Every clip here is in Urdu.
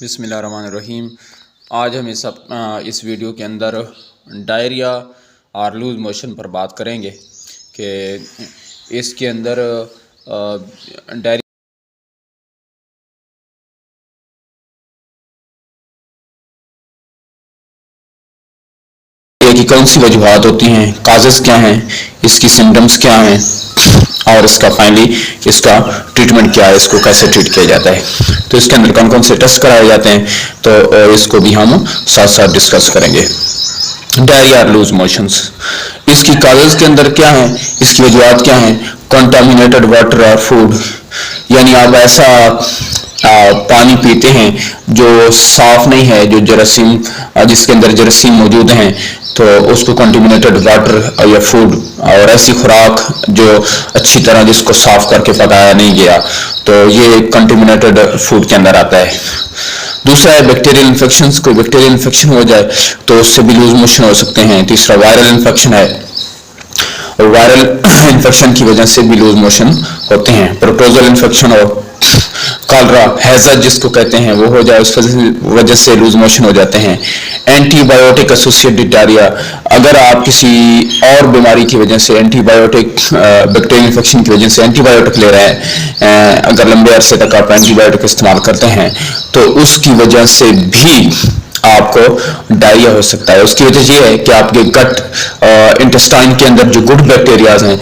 بسم اللہ الرحمن الرحیم۔ آج ہم اس ویڈیو کے اندر ڈائریا اور لوز موشن پر بات کریں گے کہ اس کے اندر ڈائریا کی کون سی وجوہات ہوتی ہیں، کازز کیا ہیں، اس کی سمٹمز کیا ہیں اور اس کا فائنلی اس کا ٹریٹمنٹ کیا ہے، اس کو کیسے ٹریٹ کیا جاتا ہے، تو اس کے اندر کون کون سے ٹیسٹ کرائے جاتے ہیں، تو اس کو بھی ہم ساتھ ساتھ ڈسکس کریں گے۔ ڈائریا اور لوز موشنز، اس کی کازز کے اندر کیا ہیں، اس کی وجوہات کیا ہیں۔ کنٹامینیٹڈ واٹر اور فوڈ، یعنی آپ ایسا پانی پیتے ہیں جو صاف نہیں ہے، جو جراثیم جس کے اندر جراثیم موجود ہیں، تو اس کو کنٹامینیٹڈ واٹر یا فوڈ، اور ایسی خوراک جو اچھی طرح جس کو صاف کر کے پکایا نہیں گیا، تو یہ کنٹامینیٹڈ فوڈ کے اندر آتا ہے۔ دوسرا ہے بیکٹیریل انفیکشنز، کوئی بیکٹیریل انفیکشن ہو جائے تو اس سے بھی لوز موشن ہو سکتے ہیں۔ تیسرا وائرل انفیکشن ہے، وائرل انفیکشن کی وجہ سے بھی لوز موشن ہوتے ہیں۔ پروٹوزل انفیکشن اور کالرا ہیزا جس کو کہتے ہیں وہ ہو جائے، اس وجہ سے لوز موشن ہو جاتے ہیں۔ اینٹی بایوٹک ایسوسیٹڈ ڈائریا، اگر آپ کسی اور بیماری کی وجہ سے اینٹی بایوٹک بیکٹیریل انفیکشن کی وجہ سے اینٹی بایوٹک لے رہے ہیں، اگر لمبے عرصے تک آپ اینٹی بایوٹک استعمال کرتے ہیں تو اس کی وجہ سے بھی آپ کو ڈائریا ہو سکتا ہے۔ اس کی وجہ یہ ہے کہ آپ کے گٹ انٹسٹائن کے اندر جو گڈ بیکٹیریاز ہیں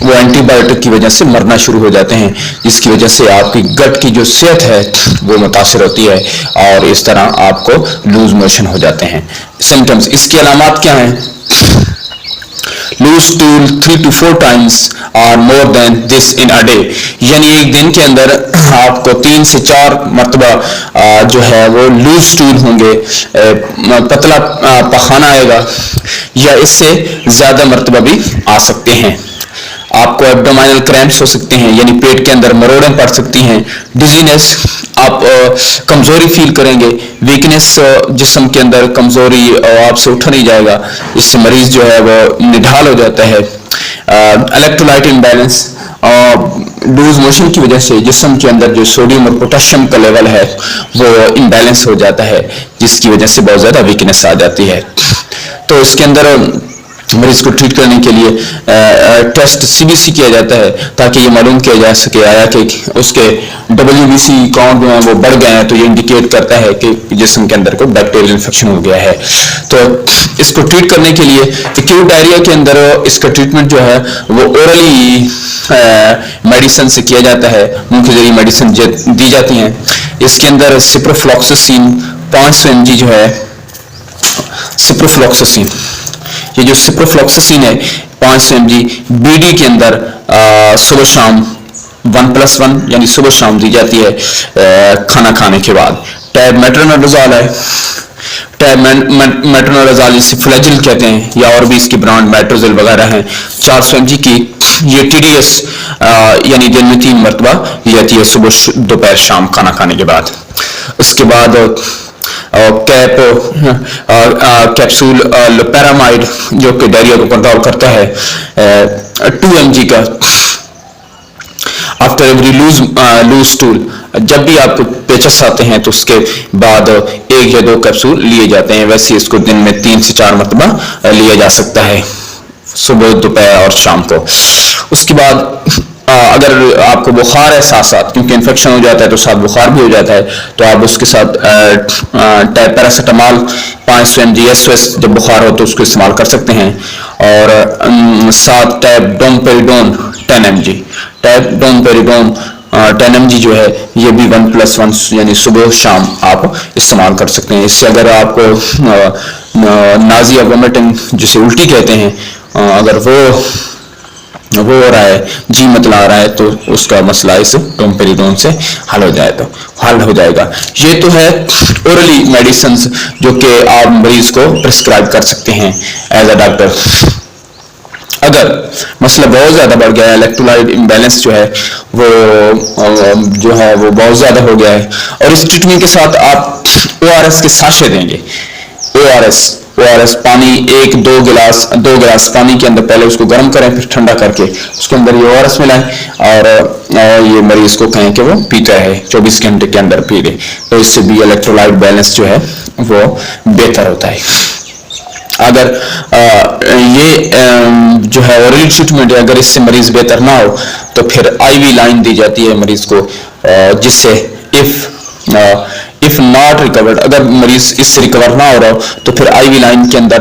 وہ اینٹی بایوٹک کی وجہ سے مرنا شروع ہو جاتے ہیں، جس کی وجہ سے آپ کی گٹ کی جو صحت ہے وہ متاثر ہوتی ہے اور اس طرح آپ کو لوز موشن ہو جاتے ہیں۔ سمٹمز، اس کی علامات کیا ہیں؟ Loose stool 3 to 4 times or more than this in a day، یعنی ایک دن کے اندر آپ کو 3 سے 4 مرتبہ جو ہے وہ لوز ٹول ہوں گے، پتلا پخانہ آئے گا، یا اس سے زیادہ مرتبہ بھی آ سکتے ہیں۔ آپ کو ایبڈومینل کریمپس ہو سکتے ہیں، یعنی پیٹ کے اندر مروڑیں پڑ سکتی ہیں۔ ڈیزینس، آپ کمزوری فیل کریں گے، ویکنس، جسم کے اندر کمزوری، آپ سے اٹھا نہیں جائے گا، اس سے مریض جو ہے وہ نڈھال ہو جاتا ہے۔ الیکٹرولائٹ امبیلنس، لوز موشن کی وجہ سے جسم کے اندر جو سوڈیم اور پوٹاشیم کا لیول ہے وہ امبیلنس ہو جاتا ہے، جس کی وجہ سے بہت زیادہ ویکنس آ جاتی ہے۔ تو اس کے اندر مریض کو ٹریٹ کرنے کے لیے ٹیسٹ CBC کیا جاتا ہے تاکہ یہ معلوم کیا جا سکے آیا کہ اس کے WBC کاؤنٹ جو ہیں وہ بڑھ گئے ہیں، تو یہ انڈیکیٹ کرتا ہے کہ جسم کے اندر کوئی بیکٹیریل انفیکشن ہو گیا ہے۔ تو اس کو ٹریٹ کرنے کے لیے ایکیوٹ ڈائریا کے اندر اس کا ٹریٹمنٹ جو ہے وہ اورلی میڈیسن سے کیا جاتا ہے، منہ کے ذریعے میڈیسن دی جاتی ہیں۔ اس کے اندر سپروفلوکساسین 500 mg جو ہے، سپروفلوکساسین، یہ جو سپروفلوکساسین ہے 500 mg BD کے اندر صبح شام 1+1 یعنی صبح شام دی جاتی ہے کھانا کھانے کے بعد۔ ٹیب میٹرونیڈازول ہے، ٹیب میٹرونیڈازول جسے فلیجل کہتے ہیں، یا اور بھی اس کی برانڈ میٹروزل وغیرہ ہیں، 400 mg کی، یہ TDS یعنی دن میں 3 مرتبہ لی جاتی ہے، صبح دوپہر شام کھانا کھانے کے بعد۔ اس کے بعد کیپسول لوپیرامائڈ جو کہ ڈائریا کو کنٹرول کرتا ہے 2 mg کا آفٹر ایوری لوز ٹول، جب بھی آپ کو پیچس آتے ہیں تو اس کے بعد 1 یا 2 کیپسول لیے جاتے ہیں۔ ویسے اس کو دن میں 3 سے 4 مرتبہ لیا جا سکتا ہے، صبح دوپہر اور شام کو۔ اس کے بعد اگر آپ کو بخار ہے ساتھ ساتھ، کیونکہ انفیکشن ہو جاتا ہے تو ساتھ بخار بھی ہو جاتا ہے، تو آپ اس کے ساتھ ٹیب پیراسیٹامول 500 mg SOS جب بخار ہو تو اس کو استعمال کر سکتے ہیں، اور ساتھ ٹیب ڈومپیریڈون 10 mg، ٹیب ڈومپیریڈون 10 mg جو ہے یہ بھی 1+1 یعنی صبح شام آپ استعمال کر سکتے ہیں۔ اس سے اگر آپ کو نازیا وومیٹنگ جسے الٹی کہتے ہیں، اگر وہ ہو رہا ہے، جی متلا رہا ہے، تو اس کا مسئلہ اس ڈومپیریڈون سے حل ہو جائے گا۔ یہ تو ہے اورلی میڈیسنز جو کہ آپ مریض کو پرسکرائب کر سکتے ہیں ایز اے ڈاکٹر۔ اگر مسئلہ بہت زیادہ بڑھ گیا ہے، الیکٹرولائٹ امبیلنس جو ہے وہ بہت زیادہ ہو گیا ہے، اور اس ٹریٹمنٹ کے ساتھ آپ ORS کے ساشے دیں گے، ORS ORS پانی 2 گلاس پانی کے اندر پہلے اس کو گرم کریں، پھر ٹھنڈا کر کے اس کے اندر یہ ORS ملائیں اور یہ مریض کو کہیں کہ وہ پیتا ہے 24 گھنٹے کے اندر پی لے، تو اس سے بھی الیکٹرولائٹ بیلنس جو ہے وہ بہتر ہوتا ہے۔ اگر یہ جو ہے اورلی ٹریٹمنٹ ہے، اگر اس سے مریض بہتر نہ ہو تو پھر IV لائن دی جاتی ہے مریض کو، جس سے if not recovered، اگر مریض اس سے ریکور نہ ہو رہا ہو تو پھر IV لائن کے اندر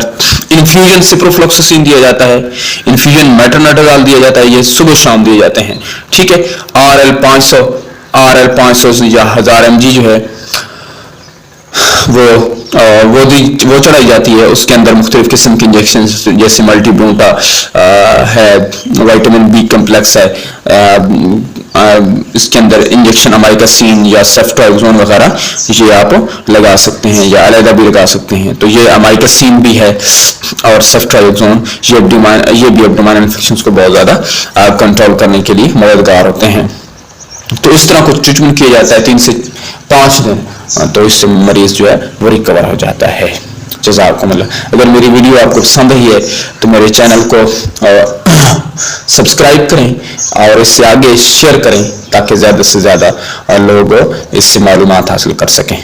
انفیوژن سپروفلوکساسین دیا جاتا ہے، انفیوژن میٹرونیڈازول دیا جاتا ہے، یہ صبح شام دیے جاتے ہیں، ٹھیک ہے۔ RL 500 یا 1000 mg جو ہے وہ چڑھائی جاتی ہے، اس کے اندر مختلف قسم کے انجیکشن جیسے ملٹی برونٹا ہے، وائٹامن B کمپلیکس ہے، اس کے اندر انجیکشن امائکاسین یا سیفٹرائکسون وغیرہ یہ آپ لگا سکتے ہیں یا علیحدہ بھی لگا سکتے ہیں۔ تو یہ امائکاسین بھی ہے اور سیفٹرائکسون یہ بھی ایبڈومینل انفیکشنز کو بہت زیادہ کنٹرول کرنے کے لیے مددگار ہوتے ہیں۔ تو اس طرح کچھ ٹریٹمنٹ کیا جاتا ہے 3 سے 5 دن، تو اس سے مریض جو ہے وہ ریکور ہو جاتا ہے۔ جزاکم اللہ۔ اگر میری ویڈیو آپ کو پسند آئی ہے تو میرے چینل کو سبسکرائب کریں اور اس سے آگے شیئر کریں تاکہ زیادہ سے زیادہ لوگ اس سے معلومات حاصل کر سکیں۔